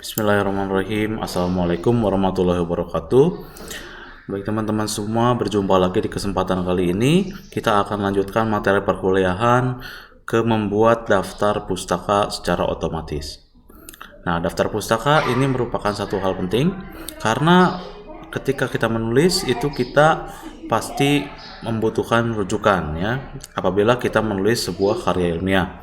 Bismillahirrahmanirrahim. Assalamualaikum warahmatullahi wabarakatuh. Baik teman-teman semua, berjumpa lagi di kesempatan kali ini. Kita akan lanjutkan materi perkuliahan ke membuat daftar pustaka secara otomatis. Nah, daftar pustaka ini merupakan satu hal penting karena ketika kita menulis itu kita pasti membutuhkan rujukan ya apabila kita menulis sebuah karya ilmiah.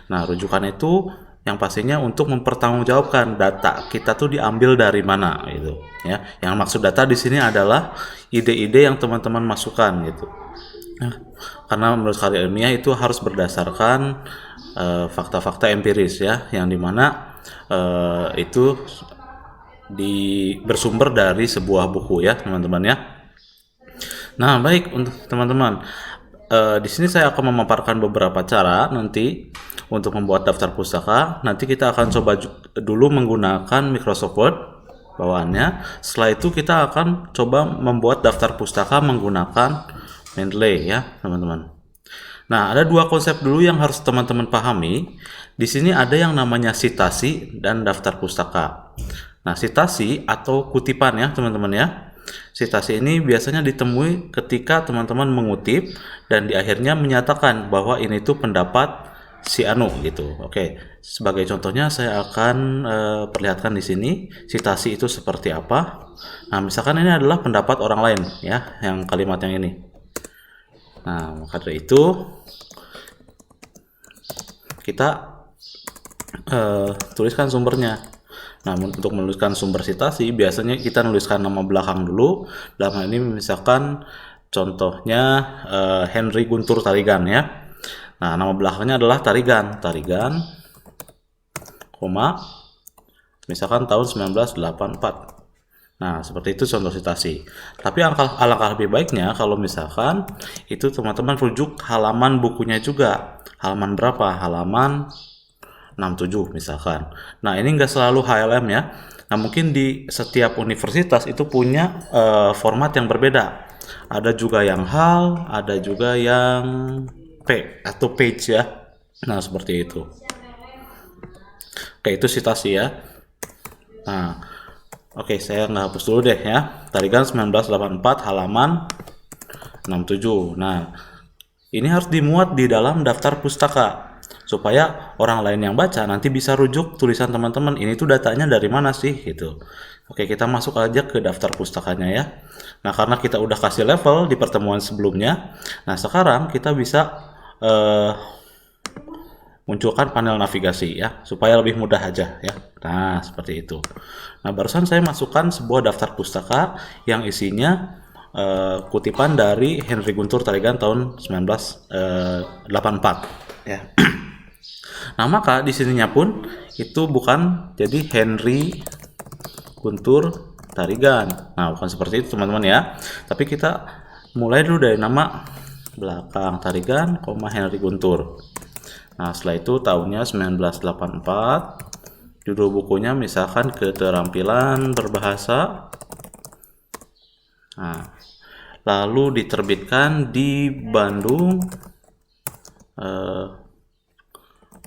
Nah, rujukan itu yang pastinya untuk mempertanggungjawabkan data kita tuh diambil dari mana gitu ya. Yang maksud data di sini adalah ide-ide yang teman-teman masukkan gitu. Nah, karena menurut karya ilmiah itu harus berdasarkan fakta-fakta empiris ya, yang dimana itu bersumber dari sebuah buku ya teman-teman ya. Nah, baik untuk teman-teman, di sini saya akan memaparkan beberapa cara nanti untuk membuat daftar pustaka. Nanti kita akan coba dulu menggunakan Microsoft Word bawaannya. Setelah itu kita akan coba membuat daftar pustaka menggunakan Mendeley ya teman-teman. Nah, ada dua konsep dulu yang harus teman-teman pahami. Di sini ada yang namanya sitasi dan daftar pustaka. Nah, sitasi atau kutipan ya teman-teman ya. Sitasi ini biasanya ditemui ketika teman-teman mengutip dan di akhirnya menyatakan bahwa ini tuh pendapat si anu gitu. Oke, sebagai contohnya saya akan perlihatkan di sini sitasi itu seperti apa. Nah, misalkan ini adalah pendapat orang lain ya, yang kalimat yang ini. Nah, maka dari itu kita tuliskan sumbernya. Nah, untuk menuliskan sumber sitasi biasanya kita nuliskan nama belakang dulu. Dalam hal ini misalkan contohnya Henry Guntur Tarigan ya. Nah, nama belakangnya adalah Tarigan, koma, misalkan tahun 1984. Nah, seperti itu contoh sitasi. Tapi alangkah lebih baiknya kalau misalkan itu teman-teman rujuk halaman bukunya juga. Halaman berapa? Halaman 67 misalkan. Nah, ini nggak selalu HLM ya. Nah, mungkin di setiap universitas itu punya format yang berbeda. Ada juga yang HAL, ada juga yang P atau page ya. Nah, seperti itu. Oke, itu sitasi ya. Nah, oke, saya nggak hapus dulu deh ya. Tarigan 1984 halaman 67. Nah, ini harus dimuat di dalam daftar pustaka supaya orang lain yang baca nanti bisa rujuk tulisan teman-teman, ini tuh datanya dari mana sih gitu. Oke, kita masuk aja ke daftar pustakanya ya. Nah, karena kita udah kasih level di pertemuan sebelumnya, nah sekarang kita bisa munculkan panel navigasi ya supaya lebih mudah aja ya. Nah, seperti itu. Nah, barusan saya masukkan sebuah daftar pustaka yang isinya kutipan dari Henry Guntur Tarigan tahun 1984 ya. Nah, maka di sininya pun itu bukan jadi Henry Guntur Tarigan. Nah, bukan seperti itu teman-teman ya. Tapi kita mulai dulu dari nama belakang Tarigan, Henry Guntur. Nah, setelah itu tahunnya 1984. Judul bukunya misalkan Keterampilan Berbahasa. Nah, lalu diterbitkan di Bandung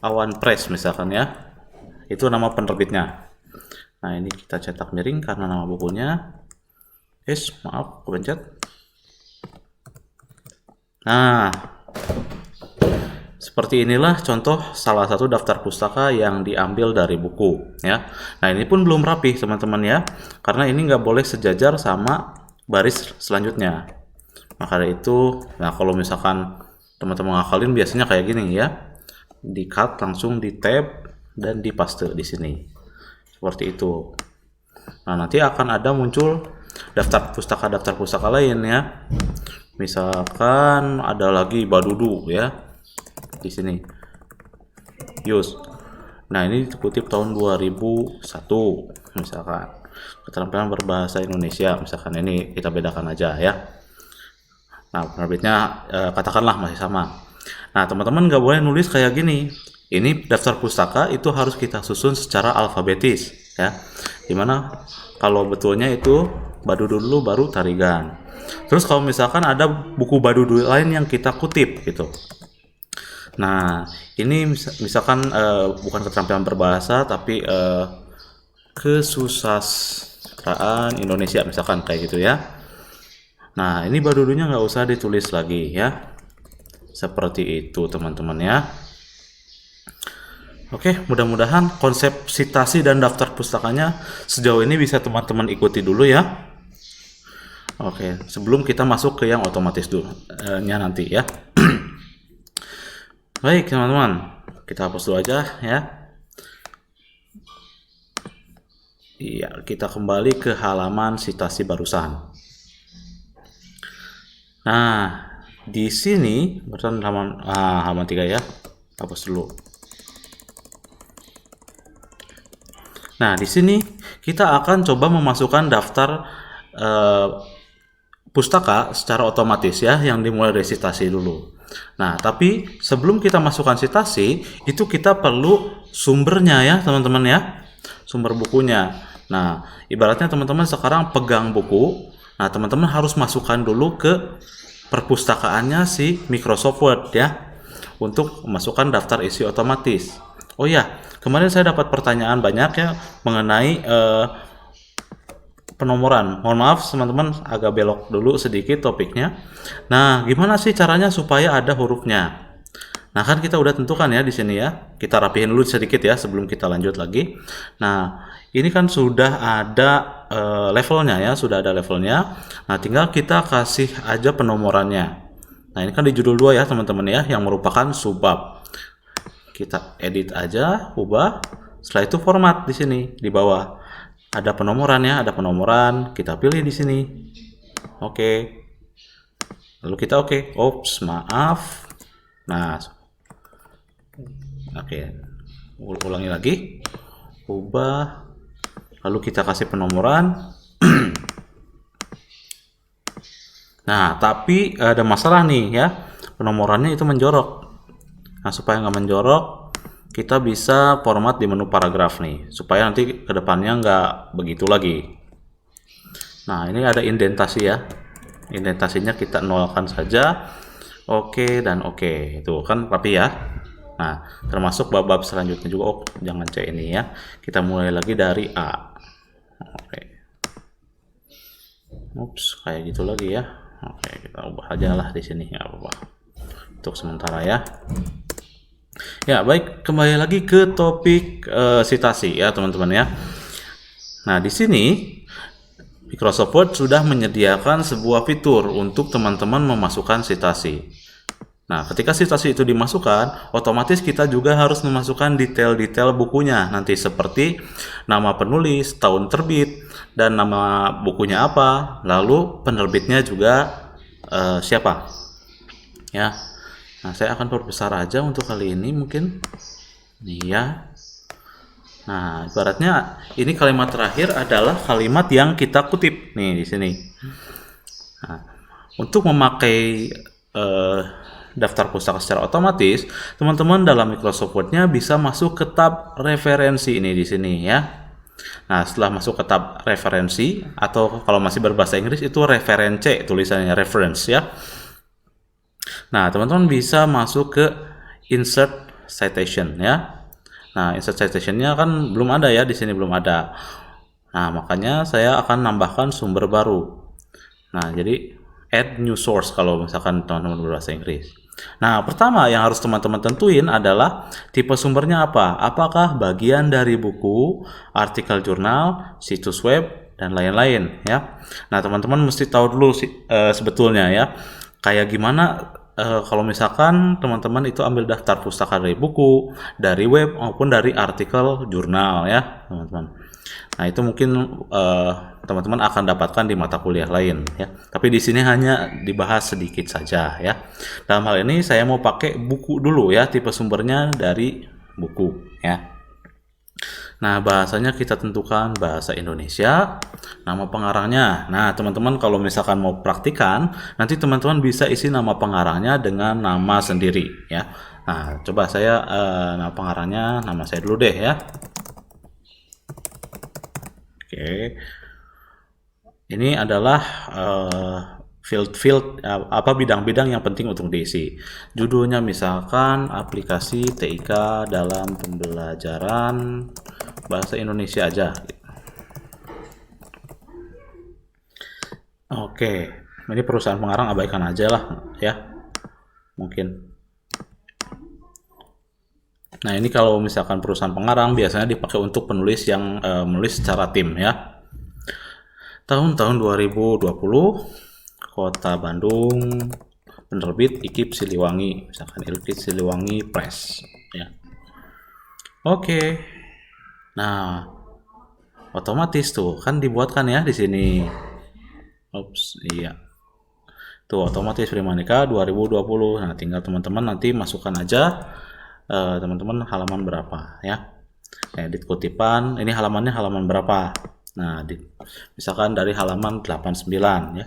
Awan Press misalkan ya. Itu nama penerbitnya. Nah, ini kita cetak miring karena nama bukunya. Maaf, kepencet. Nah, seperti inilah contoh salah satu daftar pustaka yang diambil dari buku ya. Nah, ini pun belum rapi teman-teman ya, karena ini nggak boleh sejajar sama baris selanjutnya. Maka dari itu, nah kalau misalkan teman-teman ngafalin biasanya kayak gini ya, di cut langsung di tab dan di paste di sini seperti itu. Nah, nanti akan ada muncul daftar pustaka lain ya. Misalkan ada lagi Badudu ya di sini. Use. Nah, ini dikutip tahun 2001 misalkan. Keterampilan berbahasa Indonesia misalkan, ini kita bedakan aja ya. Nah, penerbitnya katakanlah masih sama. Nah, teman-teman nggak boleh nulis kayak gini. Ini daftar pustaka itu harus kita susun secara alfabetis ya. Dimana kalau betulnya itu Badudu dulu baru Tarigan. Terus kalau misalkan ada buku Badudu lain yang kita kutip gitu. Nah, ini misalkan bukan keterampilan berbahasa tapi Kesusastraan Indonesia misalkan kayak gitu ya. Nah, ini badudunya nggak usah ditulis lagi ya. Seperti itu teman-teman ya. Oke, mudah-mudahan konsep citasi dan daftar pustakanya sejauh ini bisa teman-teman ikuti dulu ya. Oke, sebelum kita masuk ke yang otomatis dulu nanti ya. Baik teman-teman, kita hapus dulu aja ya. Iya, kita kembali ke halaman citasi barusan. Nah, di sini barusan halaman 3 ya. Hapus dulu. Nah, di sini kita akan coba memasukkan daftar pustaka secara otomatis ya, yang dimulai dari citasi dulu. Nah, tapi sebelum kita masukkan citasi, itu kita perlu sumbernya ya, teman-teman ya. Sumber bukunya. Nah, ibaratnya teman-teman sekarang pegang buku. Nah, teman-teman harus masukkan dulu ke perpustakaannya si Microsoft Word ya, untuk memasukkan daftar isi otomatis. Oh ya, kemarin saya dapat pertanyaan banyak ya mengenai penomoran. Mohon maaf teman-teman, agak belok dulu sedikit topiknya. Nah, gimana sih caranya supaya ada hurufnya? Nah, kan kita udah tentukan ya di sini ya. Kita rapihin dulu sedikit ya sebelum kita lanjut lagi. Nah, ini kan sudah ada levelnya ya, sudah ada levelnya. Nah, tinggal kita kasih aja penomorannya. Nah, ini kan di judul 2 ya, teman-teman ya, yang merupakan subbab. Kita edit aja, ubah. Setelah itu format di sini di bawah. Ada penomorannya, ada penomoran, kita pilih di sini. Oke. Lalu kita oke. Ops, maaf. Nah. Oke. Ulangi lagi. Ubah. Lalu kita kasih penomoran. Nah, tapi ada masalah nih ya. Penomorannya itu menjorok. Nah, supaya nggak menjorok, kita bisa format di menu paragraf nih, supaya nanti kedepannya nggak begitu lagi. Nah, ini ada indentasi ya, indentasinya kita nolkan saja. Oke dan oke, itu kan rapi ya. Nah, termasuk bab-bab selanjutnya juga. Oh, jangan C ini ya, kita mulai lagi dari A. Oke. Ups, kayak gitu lagi ya. Oke, kita ubah aja lah di sini, nggak apa-apa untuk sementara ya. Ya, baik, kembali lagi ke topik citasi ya, teman-teman ya. Nah, di sini Microsoft Word sudah menyediakan sebuah fitur untuk teman-teman memasukkan citasi. Nah, ketika citasi itu dimasukkan, otomatis kita juga harus memasukkan detail-detail bukunya nanti, seperti nama penulis, tahun terbit, dan nama bukunya apa, lalu penerbitnya juga siapa. Ya. Nah, saya akan perbesar aja untuk kali ini mungkin. Nih ya. Nah, ibaratnya ini kalimat terakhir adalah kalimat yang kita kutip nih di sini. Nah, untuk memakai daftar pustaka secara otomatis, teman-teman dalam Microsoft Word-nya bisa masuk ke tab referensi ini di sini ya. Nah, setelah masuk ke tab referensi, atau kalau masih berbahasa Inggris itu reference, tulisannya reference ya. Nah, teman-teman bisa masuk ke insert citation ya. Nah, insert citation-nya kan belum ada ya, di sini belum ada. Nah, makanya saya akan nambahkan sumber baru. Nah, jadi add new source kalau misalkan teman-teman berbahasa Inggris. Nah, pertama yang harus teman-teman tentuin adalah tipe sumbernya apa. Apakah bagian dari buku, artikel jurnal, situs web, dan lain-lain ya. Nah, teman-teman mesti tahu dulu sebetulnya ya, kayak gimana kalau misalkan teman-teman itu ambil daftar pustaka dari buku, dari web, maupun dari artikel jurnal ya, teman-teman. Nah, itu mungkin teman-teman akan dapatkan di mata kuliah lain ya. Tapi di sini hanya dibahas sedikit saja ya. Dalam hal ini saya mau pakai buku dulu ya, tipe sumbernya dari buku ya. Nah, bahasanya kita tentukan bahasa Indonesia, nama pengarangnya. Nah, teman-teman kalau misalkan mau praktikan, nanti teman-teman bisa isi nama pengarangnya dengan nama sendiri ya. Nah, coba saya nama pengarangnya, nama saya dulu deh ya. Oke. Ini adalah field apa bidang-bidang yang penting untuk diisi. Judulnya misalkan aplikasi TIK dalam pembelajaran bahasa Indonesia aja. Oke, ini perusahaan pengarang abaikan aja lah ya, mungkin. Nah, ini kalau misalkan perusahaan pengarang biasanya dipakai untuk penulis yang menulis secara tim ya. Tahun-tahun 2020, Kota Bandung, penerbit IKIP Siliwangi, misalkan IKIP Siliwangi Press ya. Oke. Nah, otomatis tuh kan dibuatkan ya di sini. Ups, iya. Tuh otomatis Primanika 2020. Nah, tinggal teman-teman nanti masukkan aja teman-teman halaman berapa ya. Edit kutipan, ini halamannya halaman berapa. Nah, misalkan dari halaman 89 ya.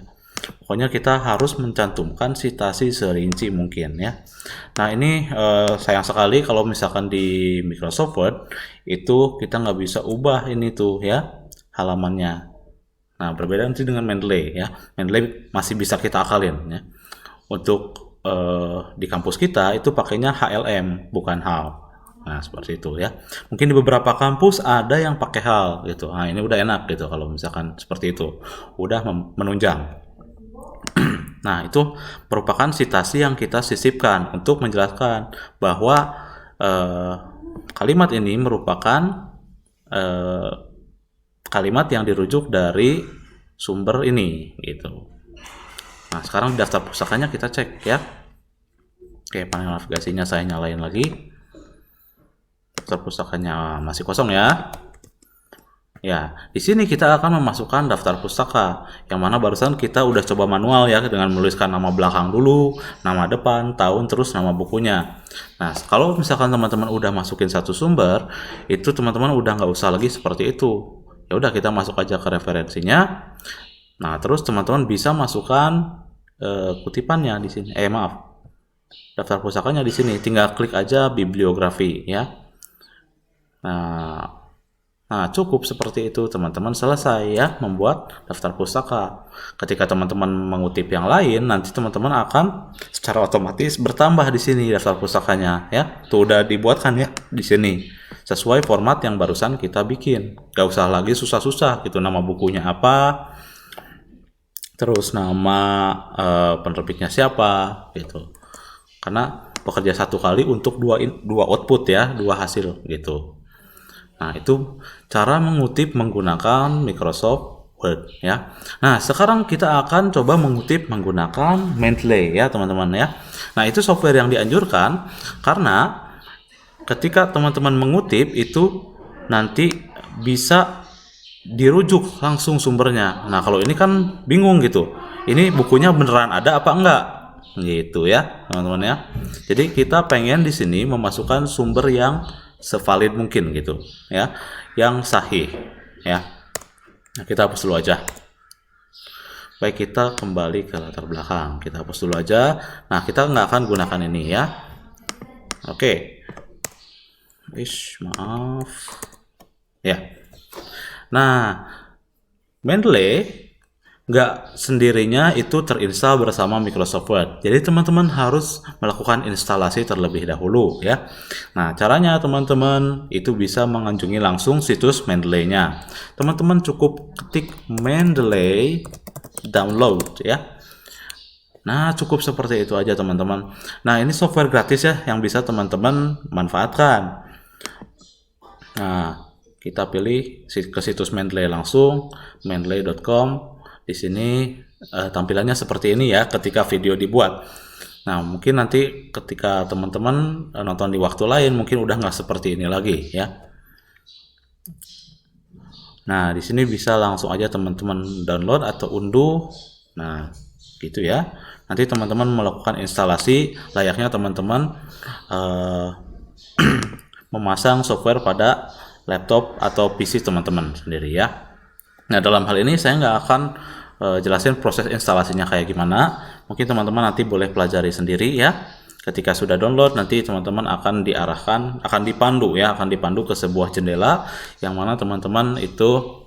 Pokoknya kita harus mencantumkan citasi serinci mungkin ya. Nah, ini sayang sekali kalau misalkan di Microsoft Word itu kita nggak bisa ubah ini tuh ya halamannya. Nah, berbeda nanti dengan Mendeley ya. Mendeley masih bisa kita akalin ya. Untuk di kampus kita itu pakainya HLM bukan HAL. Nah, seperti itu ya. Mungkin di beberapa kampus ada yang pakai HAL gitu. Nah, ini udah enak gitu kalau misalkan seperti itu. Udah menunjang. Nah, itu merupakan citasi yang kita sisipkan untuk menjelaskan bahwa kalimat ini merupakan kalimat yang dirujuk dari sumber ini gitu. Nah, sekarang di daftar pusakanya kita cek ya. Oke, panel navigasinya saya nyalain lagi. Daftar pusakanya masih kosong ya. Ya, di sini kita akan memasukkan daftar pustaka, yang mana barusan kita udah coba manual ya dengan menuliskan nama belakang dulu, nama depan, tahun, terus nama bukunya. Nah, kalau misalkan teman-teman udah masukin satu sumber, itu teman-teman udah nggak usah lagi seperti itu. Ya udah kita masuk aja ke referensinya. Nah, terus teman-teman bisa masukkan kutipannya di sini. Maaf, daftar pusakanya di sini. Tinggal klik aja bibliografi ya. Nah, cukup seperti itu teman-teman, selesai ya membuat daftar pustaka. Ketika teman-teman mengutip yang lain, nanti teman-teman akan secara otomatis bertambah di sini daftar pustakanya ya. Tuh udah dibuatkan ya di sini sesuai format yang barusan kita bikin. Gak usah lagi susah-susah gitu, nama bukunya apa, terus nama penerbitnya siapa gitu. Karena bekerja satu kali untuk dua output ya, dua hasil gitu. Nah, itu cara mengutip menggunakan Microsoft Word ya. Nah, sekarang kita akan coba mengutip menggunakan Mendeley ya, teman-teman ya. Nah, itu software yang dianjurkan karena ketika teman-teman mengutip itu nanti bisa dirujuk langsung sumbernya. Nah, kalau ini kan bingung gitu. Ini bukunya beneran ada apa enggak? Gitu ya, teman-teman ya. Jadi kita pengen di sini memasukkan sumber yang sevalid mungkin gitu ya, yang sahih ya. Nah, kita hapus dulu aja. Baik, kita kembali ke latar belakang, kita hapus dulu aja. Nah, kita nggak akan gunakan ini ya. Oke. Maaf ya. Nah, Mendeley nggak sendirinya itu terinstal bersama Microsoft Word. Jadi teman-teman harus melakukan instalasi terlebih dahulu ya. Nah, caranya teman-teman itu bisa mengunjungi langsung situs Mendeley-nya. Teman-teman cukup ketik Mendeley download ya. Nah, cukup seperti itu aja teman-teman. Nah, ini software gratis ya yang bisa teman-teman manfaatkan. Nah, kita pilih ke situs Mendeley langsung, mendeley.com. Di sini tampilannya seperti ini ya ketika video dibuat. Nah, mungkin nanti ketika teman-teman nonton di waktu lain mungkin udah nggak seperti ini lagi ya. Nah, di sini bisa langsung aja teman-teman download atau unduh. Nah, gitu ya. Nanti teman-teman melakukan instalasi layaknya teman-teman memasang software pada laptop atau PC teman-teman sendiri ya. Nah, dalam hal ini saya nggak akan jelasin proses instalasinya kayak gimana. Mungkin teman-teman nanti boleh pelajari sendiri ya. Ketika sudah download, nanti teman-teman akan diarahkan, akan dipandu ke sebuah jendela yang mana teman-teman itu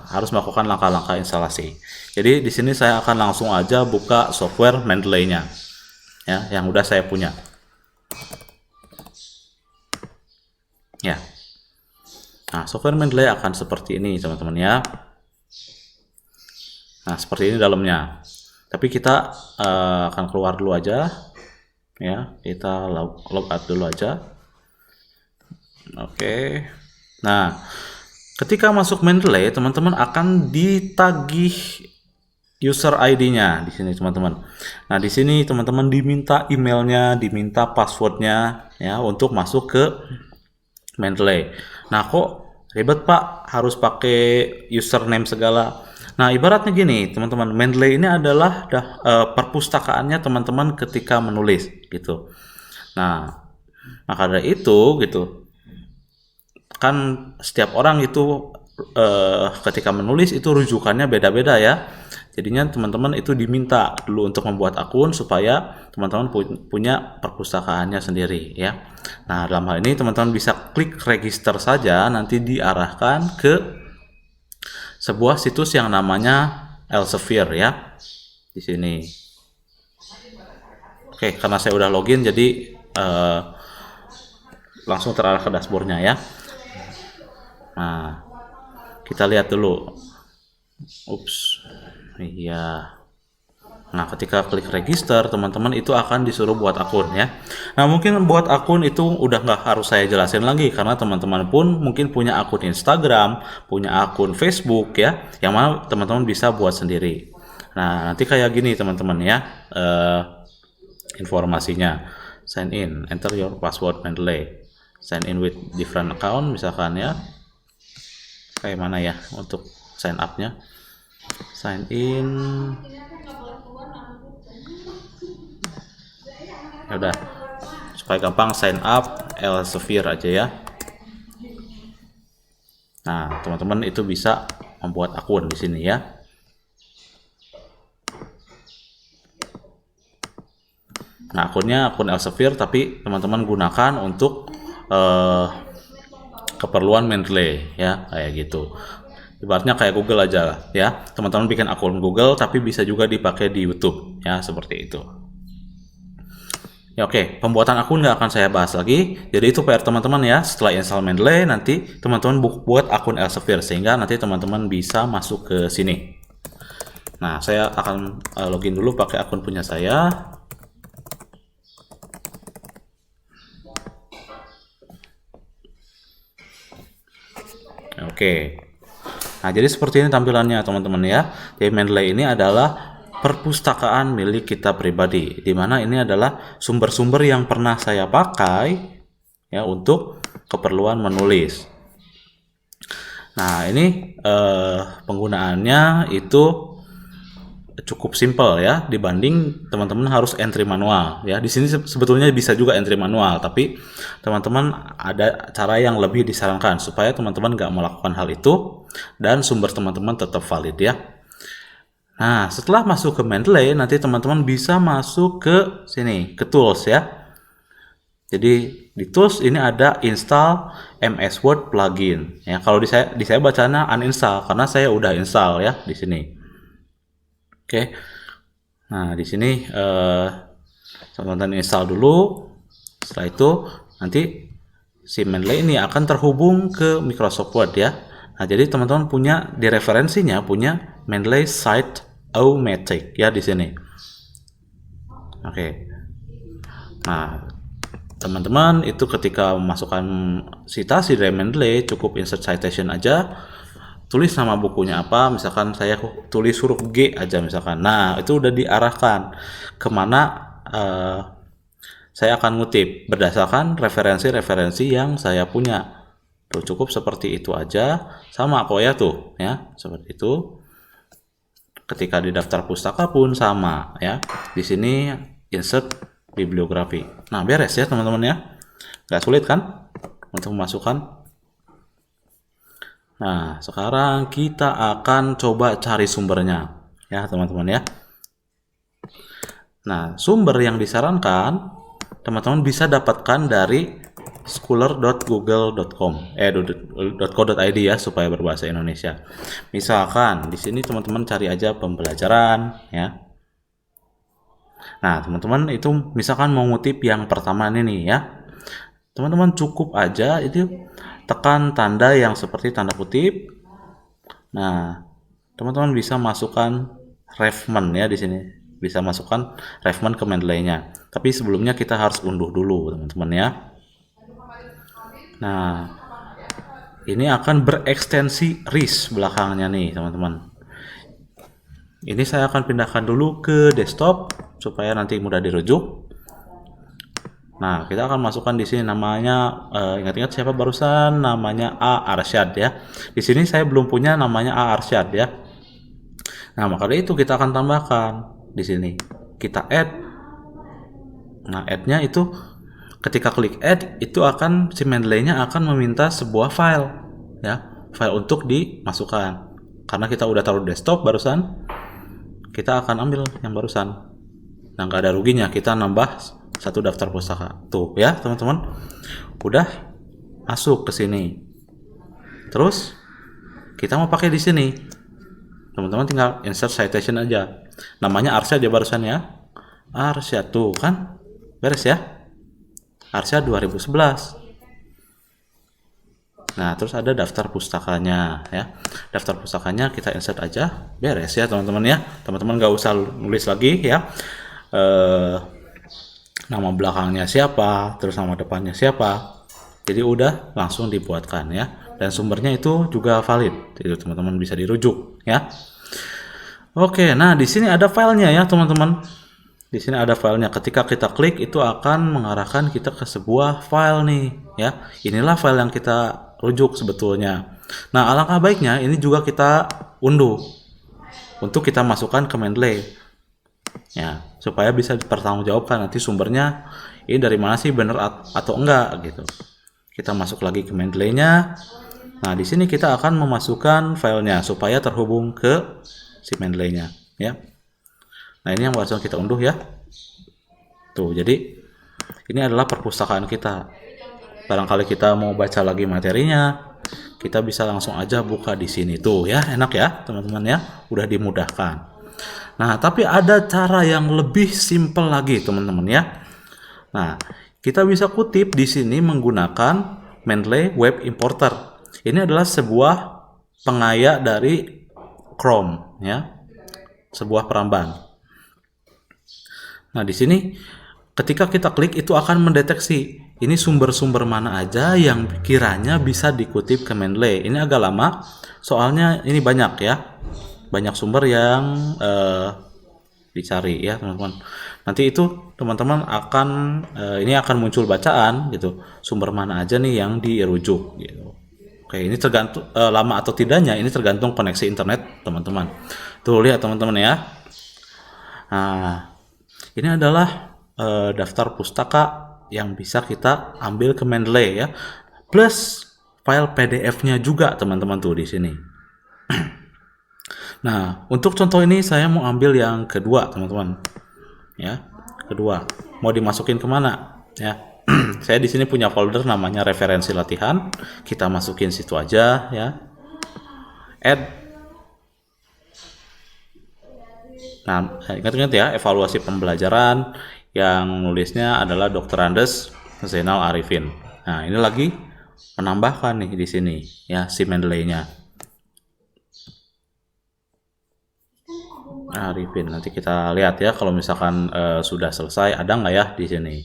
harus melakukan langkah-langkah instalasi. Jadi di sini saya akan langsung aja buka software Mendeley-nya ya, yang udah saya punya. Ya. Nah, software Mendeley akan seperti ini teman-teman ya. Nah, seperti ini dalamnya. Tapi kita akan keluar dulu aja. Ya, kita log out dulu aja. Oke. Nah, ketika masuk Mendeley, teman-teman akan ditagih user ID-nya di sini, teman-teman. Nah, di sini teman-teman diminta emailnya, diminta passwordnya, ya, untuk masuk ke Mendeley. Nah, kok ribet Pak, harus pakai username segala. Nah, ibaratnya gini, teman-teman, Mendeley ini adalah perpustakaannya teman-teman ketika menulis, gitu. Nah, maka dari itu, gitu, kan setiap orang itu ketika menulis itu rujukannya beda-beda ya. Jadinya teman-teman itu diminta dulu untuk membuat akun supaya teman-teman punya perpustakaannya sendiri ya. Nah, dalam hal ini teman-teman bisa klik register saja, nanti diarahkan ke sebuah situs yang namanya Elsevier ya. Di sini. Oke, karena saya udah login jadi langsung terarah ke dashboardnya ya. Nah, kita lihat dulu. Ups. Iya. Nah, ketika klik register, teman-teman itu akan disuruh buat akun ya. Nah, mungkin buat akun itu udah nggak harus saya jelasin lagi karena teman-teman pun mungkin punya akun Instagram, punya akun Facebook ya, yang mana teman-teman bisa buat sendiri. Nah, nanti kayak gini teman-teman ya, informasinya. Sign in, enter your password Mendeley. Sign in with different account misalkan ya. Kayak mana ya untuk sign up-nya? Sign in. Ya udah, supaya gampang sign up Elsevier aja ya. Nah, teman-teman itu bisa membuat akun di sini ya. Nah, akunnya akun Elsevier tapi teman-teman gunakan untuk keperluan Mendeley ya, kayak gitu. Ibaratnya kayak Google aja ya. Teman-teman bikin akun Google tapi bisa juga dipakai di YouTube ya, seperti itu. Ya oke, pembuatan akun nggak akan saya bahas lagi. Jadi itu PR teman-teman ya. Setelah install Mendeley, nanti teman-teman buat akun Elsevier sehingga nanti teman-teman bisa masuk ke sini. Nah, saya akan login dulu pakai akun punya saya. Oke. Nah, jadi seperti ini tampilannya teman-teman ya. Jadi Mendeley ini adalah perpustakaan milik kita pribadi, di mana ini adalah sumber-sumber yang pernah saya pakai ya untuk keperluan menulis. Nah, ini penggunaannya itu cukup simpel ya dibanding teman-teman harus entry manual ya. Di sini sebetulnya bisa juga entry manual, tapi teman-teman ada cara yang lebih disarankan supaya teman-teman nggak melakukan hal itu dan sumber teman-teman tetap valid ya. Nah, setelah masuk ke Mendeley, nanti teman-teman bisa masuk ke sini, ke tools ya. Jadi di tools ini ada install MS Word plugin. Ya, kalau di saya bacanya uninstall karena saya udah install ya di sini. Oke. Nah, di sini teman-teman install dulu. Setelah itu nanti si Mendeley ini akan terhubung ke Microsoft Word ya. Nah, jadi teman-teman punya di referensinya punya Mendeley Site-O-Matic ya di sini. Oke. Nah, teman-teman itu ketika memasukkan citasi dari Mendeley cukup insert citation aja, tulis nama bukunya apa, misalkan saya tulis huruf G aja misalkan. Nah, itu udah diarahkan kemana saya akan ngutip berdasarkan referensi-referensi yang saya punya. Tuh, cukup seperti itu aja, sama kok ya tuh ya, seperti itu. Ketika di daftar pustaka pun sama ya. Di sini insert bibliografi. Nah, beres ya teman-teman ya. Nggak sulit kan untuk memasukkan. Nah, sekarang kita akan coba cari sumbernya ya teman-teman ya. Nah, sumber yang disarankan teman-teman bisa dapatkan dari scholar.google.com .co.id ya supaya berbahasa Indonesia. Misalkan di sini teman-teman cari aja pembelajaran ya. Nah, teman-teman itu misalkan mau ngutip yang pertama ini ya. Teman-teman cukup aja itu tekan tanda yang seperti tanda kutip. Nah, teman-teman bisa masukkan refman ya di sini. Bisa masukkan refman ke Mendeley-nya. Tapi sebelumnya kita harus unduh dulu, teman-teman ya. Nah, ini akan berekstensi RIS belakangnya nih, teman-teman. Ini saya akan pindahkan dulu ke desktop supaya nanti mudah dirujuk. Nah, kita akan masukkan di sini namanya, ingat-ingat siapa barusan, namanya A Arsyad ya. Di sini saya belum punya namanya A Arsyad ya. Nah, maka dari itu kita akan tambahkan di sini. Kita add. Nah, add-nya itu ketika klik add itu akan si Mendeley-nya akan meminta sebuah file ya, file untuk dimasukkan. Karena kita udah taruh desktop barusan, kita akan ambil yang barusan. Nah, nggak ada ruginya kita nambah satu daftar pustaka. Tuh ya, teman-teman. Udah masuk ke sini. Terus kita mau pakai di sini. Teman-teman tinggal insert citation aja. Namanya Arsyad ya barusan ya. Arsyad tuh kan. Beres ya. Arsyad 2011. Nah, terus ada daftar pustakanya ya. Daftar pustakanya kita insert aja. Beres ya, teman-teman ya. Teman-teman nggak usah nulis lagi ya. Nama belakangnya siapa, terus nama depannya siapa. Jadi udah langsung dibuatkan ya. Dan sumbernya itu juga valid. Itu teman-teman bisa dirujuk ya. Oke, nah di sini ada filenya ya, teman-teman. Di sini ada filenya. Ketika kita klik itu akan mengarahkan kita ke sebuah file nih ya. Inilah file yang kita rujuk sebetulnya. Nah, alangkah baiknya ini juga kita unduh untuk kita masukkan ke Mendeley. Ya, supaya bisa dipertanggungjawabkan nanti sumbernya ini dari mana sih, benar atau enggak gitu. Kita masuk lagi ke Mendeley-nya. Nah, di sini kita akan memasukkan filenya supaya terhubung ke si Mendeley-nya ya. Nah, ini yang barusan kita unduh ya. Tuh, jadi ini adalah perpustakaan kita. Barangkali kita mau baca lagi materinya, kita bisa langsung aja buka di sini tuh ya. Enak ya, teman-teman ya. Udah dimudahkan. Nah, tapi ada cara yang lebih simpel lagi, teman-teman ya. Nah, kita bisa kutip di sini menggunakan Mendeley Web Importer. Ini adalah sebuah pengaya dari Chrome ya. Sebuah peramban. Nah, di sini ketika kita klik itu akan mendeteksi ini sumber-sumber mana aja yang kiranya bisa dikutip ke Mendeley. Ini agak lama, soalnya ini banyak ya. Banyak sumber yang dicari ya, teman-teman. Nanti itu teman-teman akan ini akan muncul bacaan gitu. Sumber mana aja nih yang dirujuk gitu. Oke, ini tergantung lama atau tidaknya, ini tergantung koneksi internet, teman-teman. Tuh lihat teman-teman ya. Nah, ini adalah daftar pustaka yang bisa kita ambil ke Mendeley ya. Plus file PDF-nya juga teman-teman tuh di sini. Nah, untuk contoh ini saya mau ambil yang kedua, teman-teman. Ya, kedua. Mau dimasukin kemana? Ya, saya di sini punya folder namanya referensi latihan. Kita masukin situ aja, ya. Add. Nah, ingat-ingat ya, evaluasi pembelajaran yang nulisnya adalah Dr. Andes Zainal Arifin. Nah, ini lagi menambahkan nih di sini, ya, si Mendeley-nya. Arifin, nanti kita lihat ya kalau misalkan sudah selesai ada nggak ya di sini.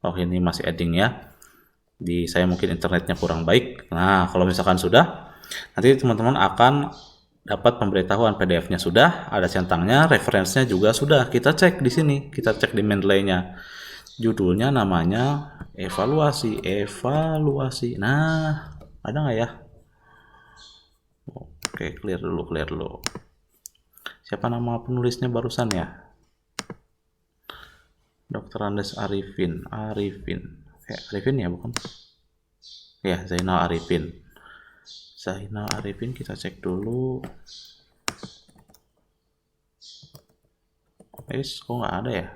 Oh, ini masih adding ya. Di saya mungkin internetnya kurang baik. Nah, kalau misalkan sudah, nanti teman-teman akan dapat pemberitahuan PDF-nya sudah, ada centangnya, referensinya juga sudah. Kita cek di sini, kita cek di Mendeley-nya. Judulnya namanya evaluasi. Nah, ada nggak ya? Oke, clear dulu. Siapa nama penulisnya barusan ya? Dr. Andes Arifin. Arifin ya bukan? Ya, Zainal Arifin. Kita cek dulu. Kok nggak ada ya?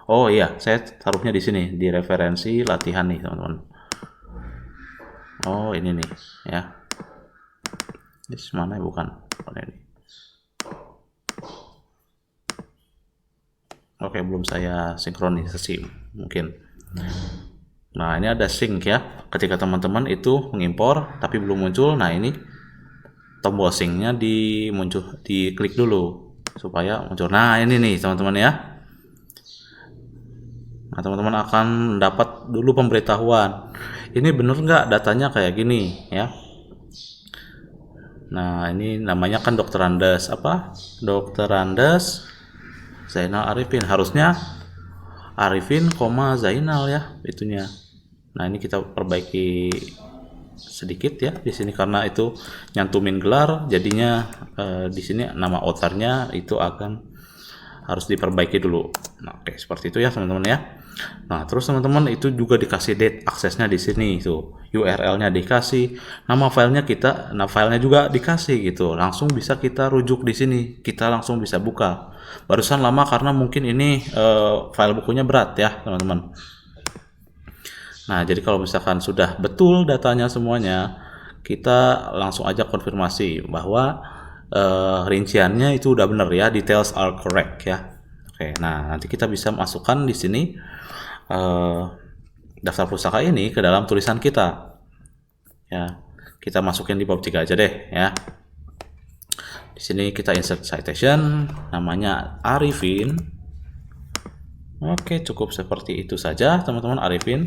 Oh iya, saya taruhnya di sini di referensi latihan nih teman-teman. Oh ini nih ya. Ini mana ya, bukan ini. Oke, belum saya sinkronisasi mungkin. Nah, ini ada sync ya. Ketika teman-teman itu mengimpor tapi belum muncul, nah ini tombol syncnya diklik dulu supaya muncul. Nah ini nih teman-teman ya. Nah teman-teman akan dapat dulu pemberitahuan. Ini bener nggak datanya kayak gini ya. Nah ini namanya kan Dokter Andes apa? Dokter Andes Zainal Arifin. Harusnya Arifin, Zainal ya itunya. Nah ini kita perbaiki sedikit ya di sini karena itu nyantumin gelar, jadinya di sini nama authornya itu harus diperbaiki dulu. Nah, oke seperti itu ya teman-teman ya. Nah terus teman-teman itu juga dikasih date aksesnya di sini itu, URL-nya dikasih, nama filenya filenya juga dikasih gitu, langsung bisa kita rujuk di sini, kita langsung bisa buka. Barusan lama karena mungkin ini file bukunya berat ya teman-teman. Nah jadi kalau misalkan sudah betul datanya semuanya, kita langsung aja konfirmasi bahwa rinciannya itu udah benar ya, details are correct ya. Oke, nah nanti kita bisa masukkan di sini daftar pustaka ini ke dalam tulisan kita. Ya, kita masukin di bab 3 aja deh ya. Di sini kita insert citation, namanya Arifin. Oke, cukup seperti itu saja teman-teman. Arifin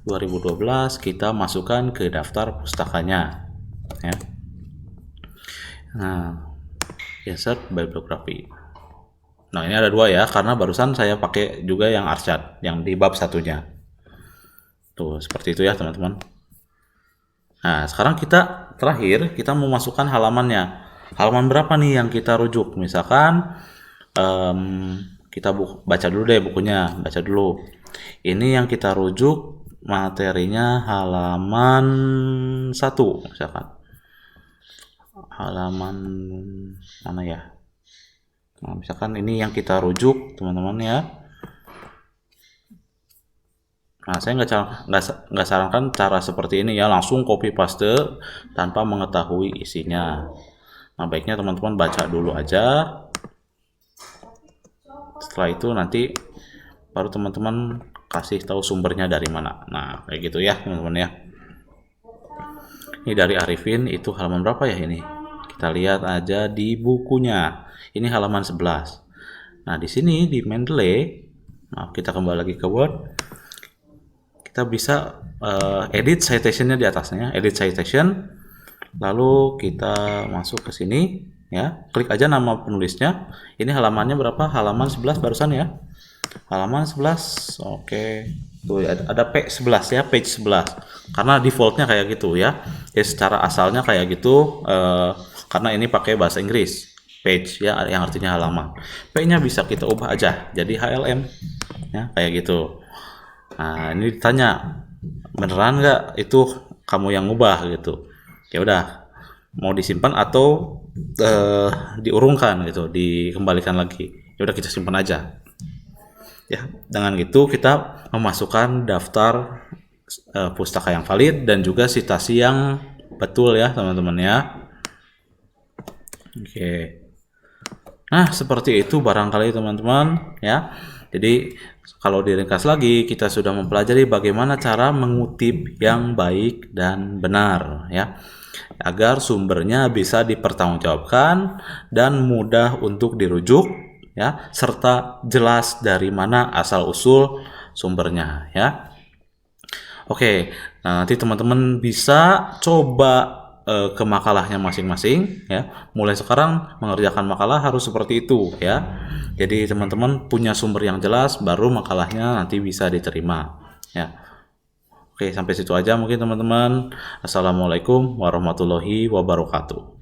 2012 kita masukkan ke daftar pustakanya ya. Nah, insert bibliography. Nah ini ada dua ya, karena barusan saya pakai juga yang Arsyad, yang di bab satunya. Tuh seperti itu ya teman-teman. Nah sekarang terakhir kita memasukkan halamannya. Halaman berapa nih yang kita rujuk? Misalkan kita baca dulu deh bukunya, baca dulu. Ini yang kita rujuk materinya halaman 1 misalkan. Halaman mana ya? Nah, misalkan ini yang kita rujuk teman-teman ya. Nah saya nggak sarankan cara seperti ini ya, langsung copy paste tanpa mengetahui isinya. Nah baiknya teman-teman baca dulu aja, setelah itu nanti baru teman-teman kasih tahu sumbernya dari mana. Nah kayak gitu ya teman-teman ya. Ini dari Arifin, itu halaman berapa ya ini? Kita lihat aja di bukunya. Ini halaman 11. Nah, di sini di Mendeley, maaf kita kembali lagi ke Word. Kita bisa edit citation-nya di atasnya, edit citation. Lalu kita masuk ke sini ya. Klik aja nama penulisnya. Ini halamannya berapa? Halaman 11 barusan ya. Halaman 11. Oke. Tuh ada P11 ya, page 11. Karena defaultnya kayak gitu ya. Ya secara asalnya kayak gitu karena ini pakai bahasa Inggris. Page ya yang artinya halaman. P-nya bisa kita ubah aja jadi HLM ya kayak gitu. Nah ini ditanya beneran nggak itu kamu yang ubah gitu. Ya udah mau disimpan atau diurungkan gitu, dikembalikan lagi. Ya udah kita simpan aja. Ya dengan gitu kita memasukkan daftar pustaka yang valid dan juga citasi yang betul ya teman-teman ya. Oke. Nah, seperti itu barangkali teman-teman ya. Jadi kalau diringkas lagi, kita sudah mempelajari bagaimana cara mengutip yang baik dan benar ya. Agar sumbernya bisa dipertanggungjawabkan dan mudah untuk dirujuk ya, serta jelas dari mana asal usul sumbernya ya. Oke, nah nanti teman-teman bisa coba ke makalahnya masing-masing ya. Mulai sekarang mengerjakan makalah harus seperti itu ya. Jadi teman-teman punya sumber yang jelas baru makalahnya nanti bisa diterima ya. Oke, sampai situ aja mungkin teman-teman. Assalamualaikum warahmatullahi wabarakatuh.